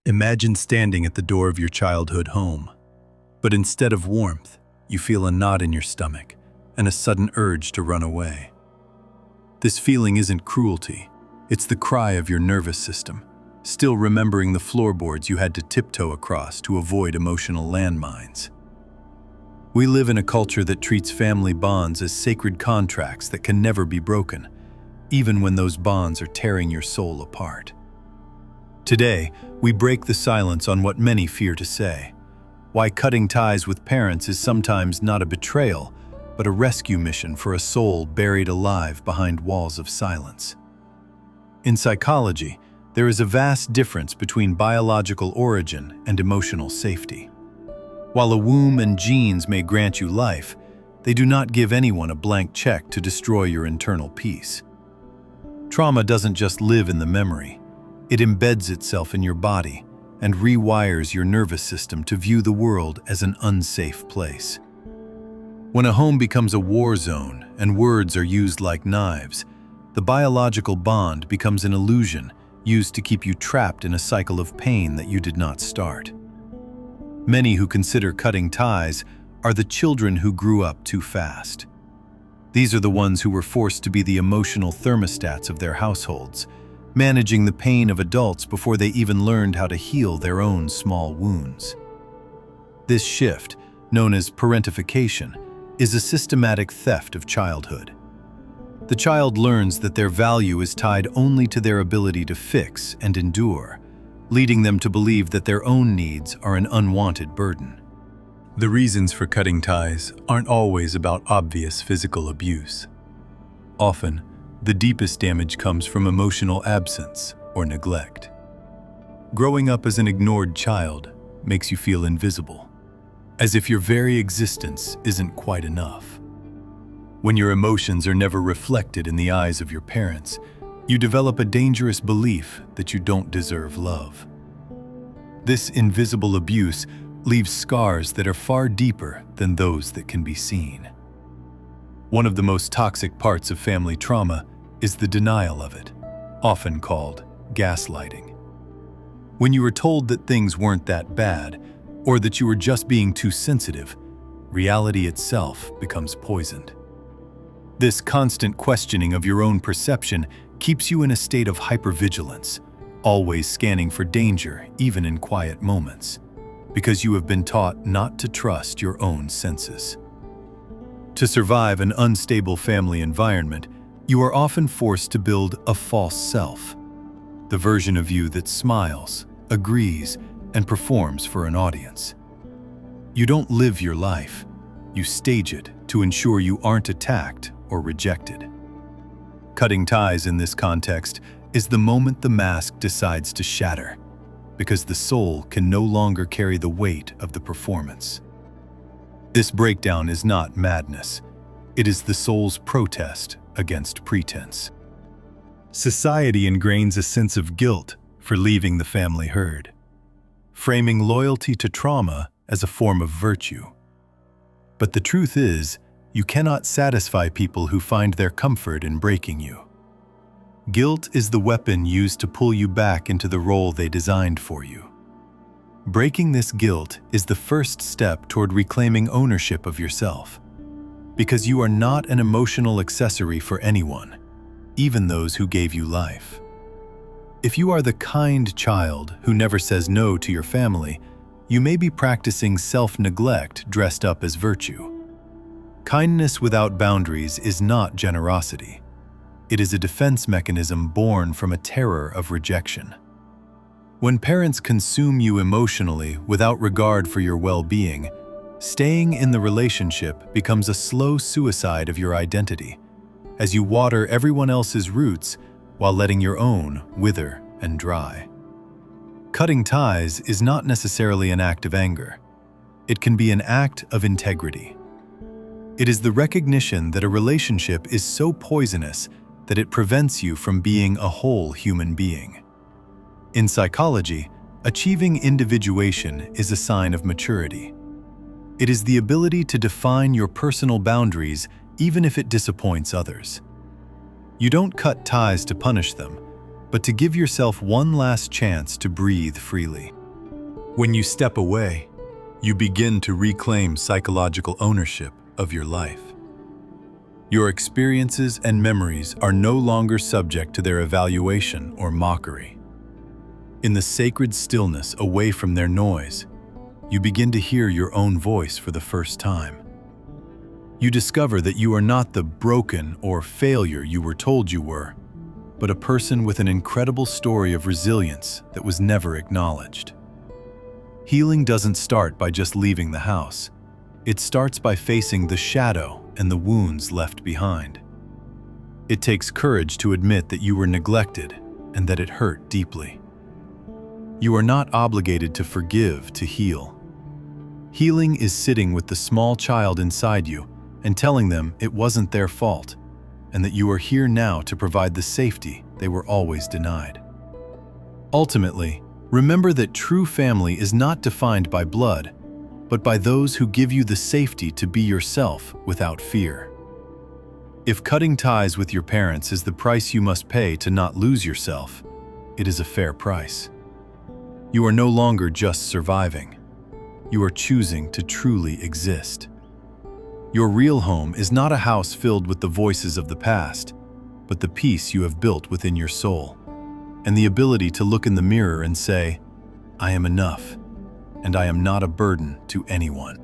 Imagine standing at the door of your childhood home, but instead of warmth, you feel a knot in your stomach and a sudden urge to run away. This feeling isn't cruelty, it's the cry of your nervous system, still remembering the floorboards you had to tiptoe across to avoid emotional landmines. We live in a culture that treats family bonds as sacred contracts that can never be broken, even when those bonds are tearing your soul apart. Today, we break the silence on what many fear to say. Why cutting ties with parents is sometimes not a betrayal, but a rescue mission for a soul buried alive behind walls of silence. In psychology, there is a vast difference between biological origin and emotional safety. While a womb and genes may grant you life, they do not give anyone a blank check to destroy your internal peace. Trauma doesn't just live in the memory. It embeds itself in your body and rewires your nervous system to view the world as an unsafe place. When a home becomes a war zone and words are used like knives, the biological bond becomes an illusion used to keep you trapped in a cycle of pain that you did not start. Many who consider cutting ties are the children who grew up too fast. These are the ones who were forced to be the emotional thermostats of their households, managing the pain of adults before they even learned how to heal their own small wounds. This shift, known as parentification, is a systematic theft of childhood. The child learns that their value is tied only to their ability to fix and endure, leading them to believe that their own needs are an unwanted burden. The reasons for cutting ties aren't always about obvious physical abuse. Often, the deepest damage comes from emotional absence or neglect. Growing up as an ignored child makes you feel invisible, as if your very existence isn't quite enough. When your emotions are never reflected in the eyes of your parents, you develop a dangerous belief that you don't deserve love. This invisible abuse leaves scars that are far deeper than those that can be seen. One of the most toxic parts of family trauma is the denial of it, often called gaslighting. When you are told that things weren't that bad, or that you were just being too sensitive, reality itself becomes poisoned. This constant questioning of your own perception keeps you in a state of hypervigilance, always scanning for danger even in quiet moments, because you have been taught not to trust your own senses. To survive an unstable family environment, you are often forced to build a false self, the version of you that smiles, agrees, and performs for an audience. You don't live your life, you stage it to ensure you aren't attacked or rejected. Cutting ties in this context is the moment the mask decides to shatter, because the soul can no longer carry the weight of the performance. This breakdown is not madness. It is the soul's protest against pretense. Society ingrains a sense of guilt for leaving the family herd, framing loyalty to trauma as a form of virtue. But the truth is, you cannot satisfy people who find their comfort in breaking you. Guilt is the weapon used to pull you back into the role they designed for you. Breaking this guilt is the first step toward reclaiming ownership of yourself, because you are not an emotional accessory for anyone, even those who gave you life. If you are the kind child who never says no to your family, you may be practicing self-neglect dressed up as virtue. Kindness without boundaries is not generosity. It is a defense mechanism born from a terror of rejection. When parents consume you emotionally without regard for your well-being, staying in the relationship becomes a slow suicide of your identity, as you water everyone else's roots while letting your own wither and dry. Cutting ties is not necessarily an act of anger. It can be an act of integrity. It is the recognition that a relationship is so poisonous that it prevents you from being a whole human being. In psychology, achieving individuation is a sign of maturity. It is the ability to define your personal boundaries even if it disappoints others. You don't cut ties to punish them, but to give yourself one last chance to breathe freely. When you step away, you begin to reclaim psychological ownership of your life. Your experiences and memories are no longer subject to their evaluation or mockery. In the sacred stillness away from their noise, you begin to hear your own voice for the first time. You discover that you are not the broken or failure you were told you were, but a person with an incredible story of resilience that was never acknowledged. Healing doesn't start by just leaving the house. It starts by facing the shadow and the wounds left behind. It takes courage to admit that you were neglected and that it hurt deeply. You are not obligated to forgive to heal. Healing is sitting with the small child inside you and telling them it wasn't their fault and that you are here now to provide the safety they were always denied. Ultimately, remember that true family is not defined by blood, but by those who give you the safety to be yourself without fear. If cutting ties with your parents is the price you must pay to not lose yourself, it is a fair price. You are no longer just surviving. You are choosing to truly exist. Your real home is not a house filled with the voices of the past, but the peace you have built within your soul, and the ability to look in the mirror and say, "I am enough, and I am not a burden to anyone."